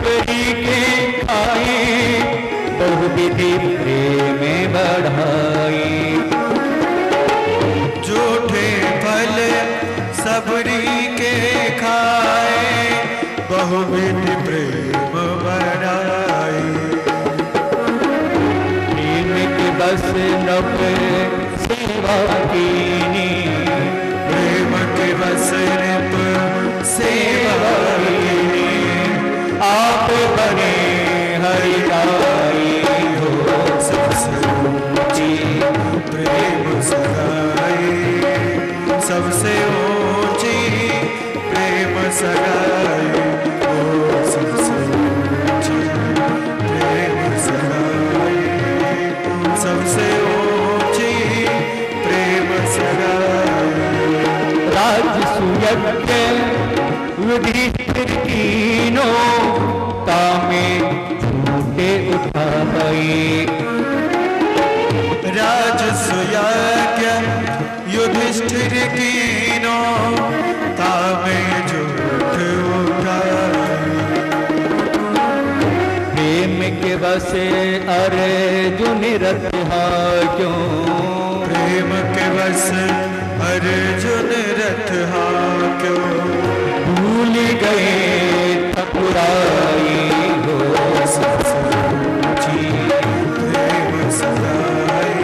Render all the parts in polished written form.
सबरी के खाए, बहुविधि प्रेम बढ़ाए। झूठे फल सबरी के खाए, बहुविधि प्रेम बढ़ाए। प्रेम के बस नप सेवा कीनी, प्रेम के बस नप सेवा कीनी। आप बने हरिदाई हो, सबसे ऊंची प्रेम सगाई, सबसे ऊंची प्रेम सगाई। ओ सबसे ऊंची प्रेम सगाई, सबसे ऊंची प्रेम सगाई। राजसूयज्ञ युधिष्ठिर कीनो, तामे झूठे उठाए। राजसूयज्ञ युधिष्ठिर कीनो, तामे झूठ उठाए। प्रेम के बसे अर्जुन रथ क्यों, प्रेम के बस अर्जुन रथ क्यों। भूल गए ठकुराई हो, सबसे ऊंची प्रेम सगाई,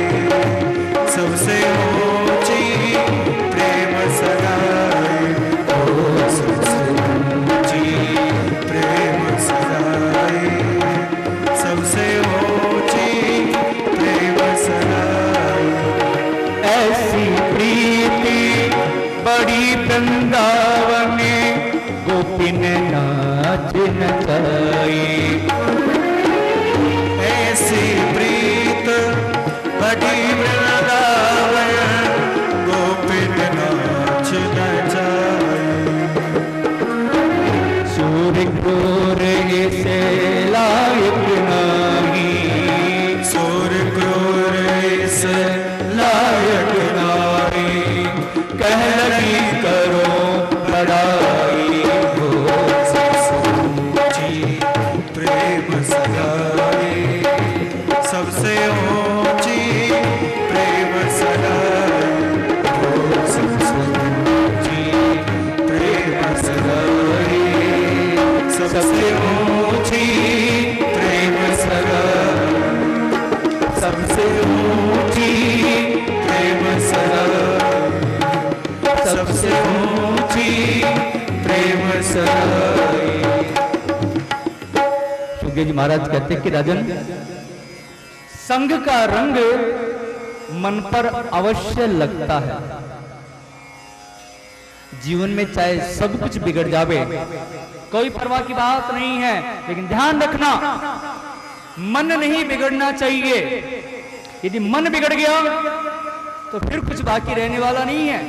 सबसे ऊंची प्रेम सगाई। ओ सबसे ऊंची प्रेम सगाई, सबसे ऊंची प्रेम सगाई। ऐसी प्रीति बड़ी वृंदावन, गोपिन नाच नचाए। ऐसी प्रीत बड़ी वृंदावन, गोपिन नाच नचाए। सूर्य क्रूर इसे लायक नहीं, सूर्य क्रूर इस लायक नारी, कह लगी करो बड़ाई हो। सबसे ऊंची प्रेम सगाई, सबसे ऊंची प्रेम सगाई। ओ सबसे ऊंची प्रेम सगाई, सबसे ऊंची प्रेम सगाई, सबसे ऊंची प्रेम सगाई, सबसे ऊंची प्रेम सगाई। सुखदेव जी महाराज कहते कि राजन, संग का रंग मन पर अवश्य लगता है। जीवन में चाहे सब कुछ बिगड़ जावे, कोई परवाह की बात नहीं है, लेकिन ध्यान रखना मन नहीं बिगड़ना चाहिए। यदि मन बिगड़ गया तो फिर कुछ बाकी रहने वाला नहीं है।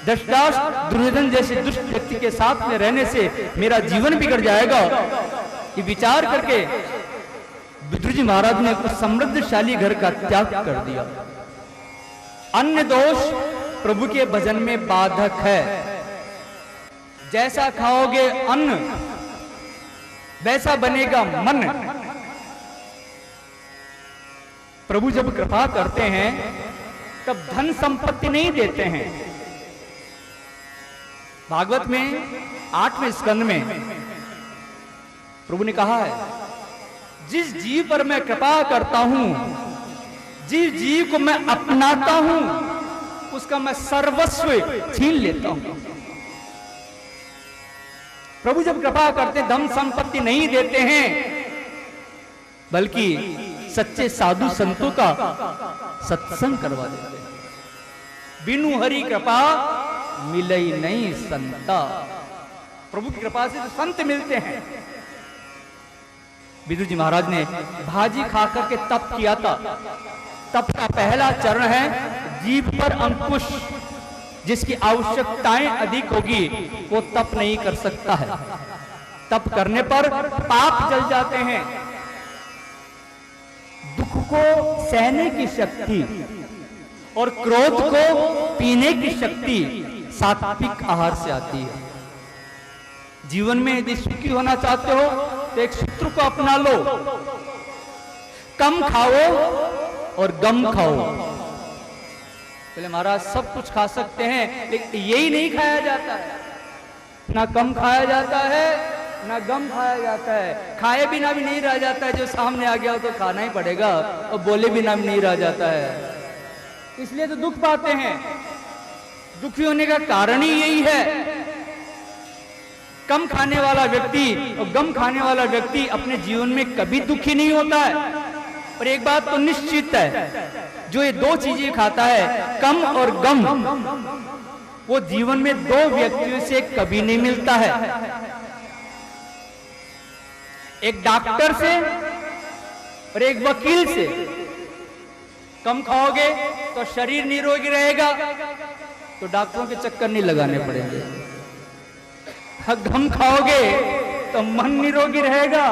दशदास दुर्योधन जैसे दुष्ट व्यक्ति के साथ में रहने से मेरा जीवन बिगड़ जाएगा, ये विचार करके विदुर जी महाराज ने उस समृद्धशाली घर का त्याग कर दिया। अन्य दोष प्रभु के भजन में बाधक है। जैसा खाओगे अन्न वैसा बनेगा मन। प्रभु जब कृपा करते हैं तब धन संपत्ति नहीं देते हैं। भागवत में 8वें स्कंद में प्रभु ने कहा है, जिस जीव पर मैं कृपा करता हूं, जिस जीव को मैं अपनाता हूं, उसका मैं सर्वस्व छीन लेता हूं। प्रभु जब कृपा करते धन संपत्ति नहीं देते हैं, बल्कि सच्चे साधु संतों का सत्संग करवा देते हैं। बिनु हरि कृपा मिलई नहीं संता। प्रभु की कृपा से तो संत मिलते हैं। विदुर जी महाराज ने भाजी खाकर के तप किया था। तप का पहला चरण है जीभ पर अंकुश। जिसकी आवश्यकताएं अधिक होगी वो तप नहीं कर सकता है। तप करने पर पाप जल जाते हैं। दुख को सहने की शक्ति और क्रोध को पीने की शक्ति सात्विक आहार से आती है। जीवन में यदि सुखी होना चाहते हो तो तो एक सूत्र को अपना लो, कम खाओ और गम खाओ। बोले महाराज सब कुछ खा सकते हैं लेकिन यही नहीं खाया जाता है, ना कम खाया जाता है ना गम खाया जाता है। खाए बिना भी नहीं रह जाता है, जो सामने आ गया हो तो खाना ही पड़ेगा, और बोले बिना भी नहीं रह जाता है। इसलिए तो दुख पाते हैं। दुखी होने का कारण ही यही है। कम खाने वाला व्यक्ति और गम खाने वाला व्यक्ति अपने जीवन में कभी दुखी नहीं होता है। और एक बात तो निश्चित है, जो ये दो चीजें खाता है, कम और गम, वो जीवन में दो व्यक्तियों से कभी नहीं मिलता है। एक डॉक्टर से और एक वकील से। कम खाओगे तो शरीर निरोगी रहेगा, तो डॉक्टरों के चक्कर नहीं लगाने पड़ेंगे। गम खाओगे तो मन निरोगी रहेगा,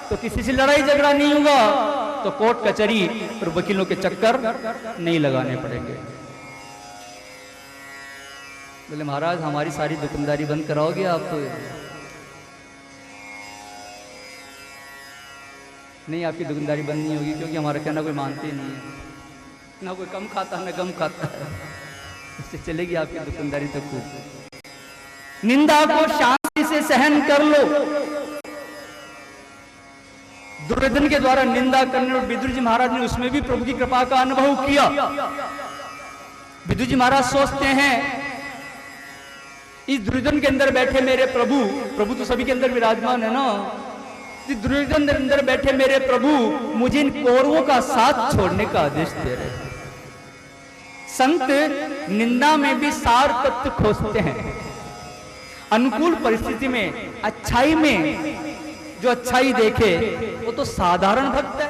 तो किसी से लड़ाई झगड़ा नहीं होगा, तो कोर्ट कचहरी और वकीलों के चक्कर नहीं लगाने पड़ेंगे। बोले महाराज हमारी सारी दुकानदारी बंद कराओगे आप? तो नहीं, आपकी दुकानदारी बंद नहीं होगी, क्योंकि हमारा कहना कोई मानते ही नहीं है। ना कोई कम खाता है ना गम खाता है, इससे चलेगी आपकी दुकानदारी तो खूब। निंदा को शांति से सहन कर लो। दुर्योधन के द्वारा निंदा करने और विदुर जी महाराज ने उसमें भी प्रभु की कृपा का अनुभव किया। विदुर जी महाराज सोचते हैं इस दुर्योधन के अंदर बैठे मेरे प्रभु, प्रभु तो सभी के अंदर विराजमान है ना, इस दुर्योधन के अंदर बैठे मेरे प्रभु मुझे इन कौरवों का साथ छोड़ने का आदेश दे रहे हैं। संत निंदा में भी सार तत्व खोजते हैं। अनुकूल परिस्थिति में अच्छाई में जो अच्छाई देखे वो तो साधारण भक्त है।